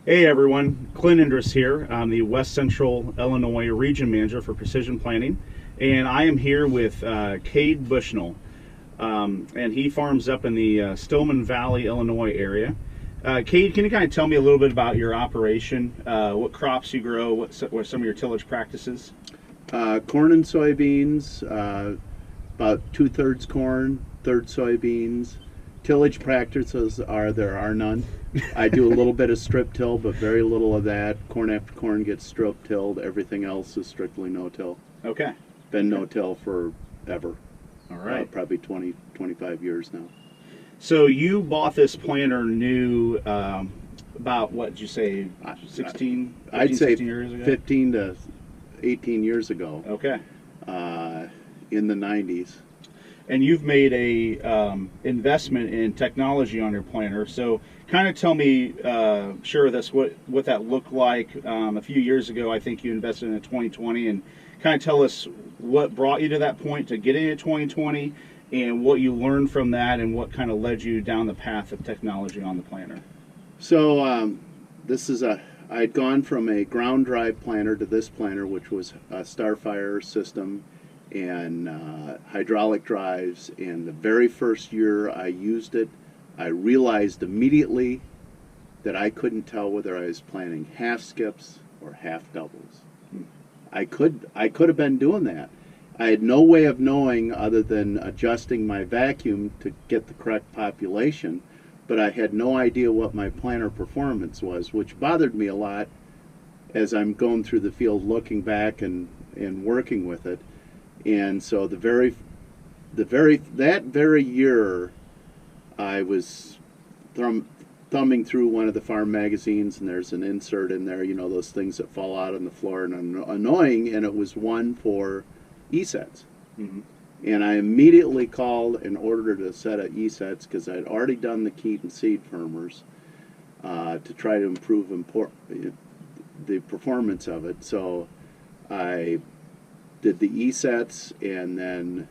Hey everyone, Clint Indris here. I'm the West Central Illinois Region Manager for Precision Planting, and I am here with Cade Bushnell, and he farms up in the Stillman Valley, Illinois area. Cade, can you kind of tell me a little bit about your operation, what crops you grow, what some of your tillage practices? Corn and soybeans, about two-thirds corn, third soybeans. Tillage practices there are none. I do a little bit of strip till, but very little of that. Corn after corn gets strip tilled. Everything else is strictly no-till. Okay. Been Okay. no-till forever. All right. Probably 20, 25 years now. So you bought this planter new about what did you say, I- 16, I'd 15, say 16 years ago? 15 to 18 years ago, Okay. in the 90s. And you've made a investment in technology on your planter. So, kind of tell me, share with us what that looked like a few years ago. I think you invested in a 2020, and kind of tell us what brought you to that point to get into 2020, and what you learned from that, and what kind of led you down the path of technology on the planter. So I had gone from a ground drive planter to this planter, which was a Starfire system and hydraulic drives. And the very first year I used it, I realized immediately that I couldn't tell whether I was planting half skips or half doubles. I could have been doing that. I had no way of knowing other than adjusting my vacuum to get the correct population, but I had no idea what my planter performance was, which bothered me a lot as I'm going through the field looking back and working with it. And so that very year I was thumbing through one of the farm magazines, and there's an insert in there, you know, those things that fall out on the floor and are annoying, and it was one for e-sets. Mm-hmm. And I immediately called and ordered a set of e-sets because I'd already done the Keaton seed firmers to try to improve the performance of it. So I did the e-sets, and then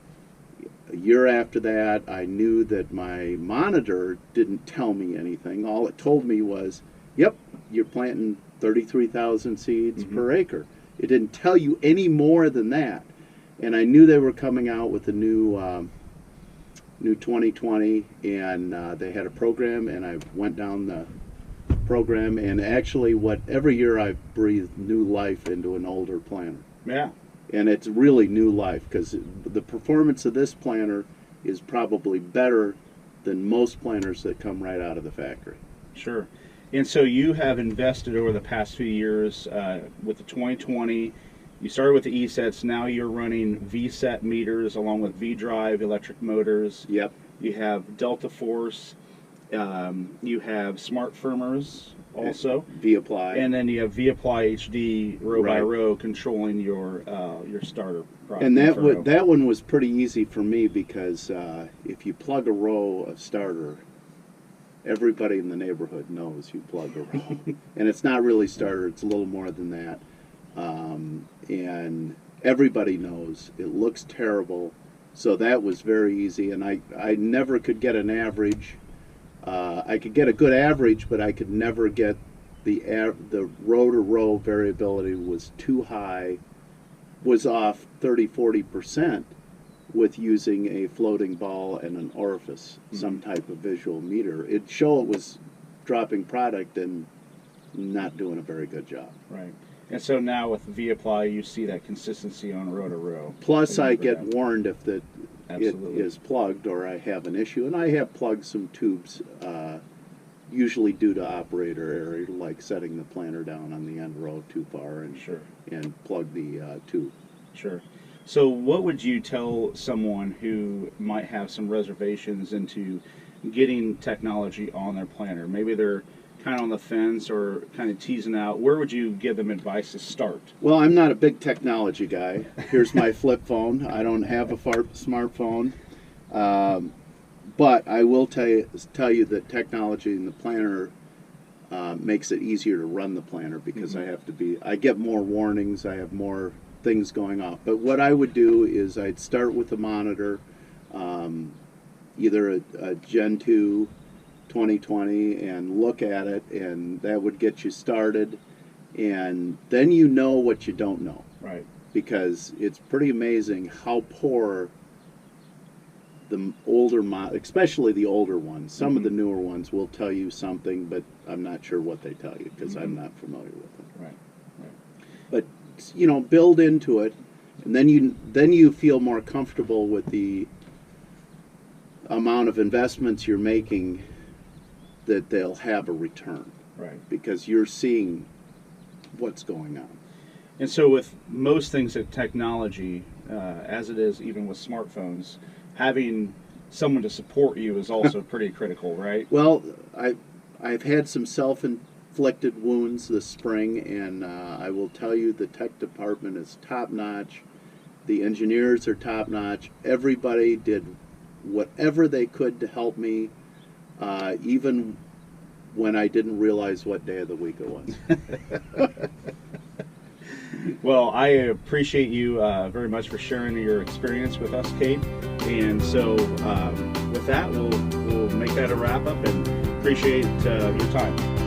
a year after that, I knew that my monitor didn't tell me anything. All it told me was, yep, you're planting 33,000 seeds Mm-hmm. per acre. It didn't tell you any more than that. And I knew they were coming out with a new 2020, and they had a program, and I went down the program, and actually every year I've breathed new life into an older planter. Yeah. And it's really new life because the performance of this planter is probably better than most planters that come right out of the factory. Sure. And so you have invested over the past few years with the 2020. You started with the E-sets. Now you're running V-set meters along with V-drive electric motors. Yep. You have Delta Force. You have smart firmers also. V-apply. And then you have V-apply HD row by Right. row controlling your starter product. And that one was pretty easy for me because if you plug a row of starter, everybody in the neighborhood knows you plug a row. And it's not really starter, it's a little more than that. And everybody knows it looks terrible. So that was very easy, and I never could get an average. I could get a good average, but I could never get the row to row variability was too high, was off 30-40% with using a floating ball and an orifice, some type of visual meter. It'd show it was dropping product and not doing a very good job. Right. And so now with V-apply, you see that consistency on row to row. Plus, that you I never get had. warned if it Absolutely. is plugged or I have an issue. And I have plugged some tubes, usually due to operator error, like setting the planter down on the end row too far and Sure. plug the tube. Sure. So what would you tell someone who might have some reservations into getting technology on their planter? Maybe they're kind of on the fence or kind of teasing out. Where would you give them advice to start? Well, I'm not a big technology guy. Here's my flip phone. I don't have a smartphone. But I will tell you that technology in the planter makes it easier to run the planter because I get more warnings, I have more things going off. But what I would do is I'd start with a monitor, either a Gen 2 2020 and look at it, and that would get you started. And then you know what you don't know, Right. because it's pretty amazing how poor the older especially the older ones. Some of the newer ones will tell you something, but I'm not sure what they tell you because I'm not familiar with them. Right. Right. But you know, build into it, and then you feel more comfortable with the amount of investments you're making, that they'll have a return, Right. because you're seeing what's going on. And so, with most things in technology, as it is even with smartphones, having someone to support you is also pretty critical, right? Well, I've had some self-inflicted wounds this spring, and I will tell you the tech department is top-notch. The engineers are top-notch. Everybody did whatever they could to help me, even when I didn't realize what day of the week it was. Well, I appreciate you very much for sharing your experience with us, Cade. And so, with that, we'll make that a wrap up, and appreciate your time.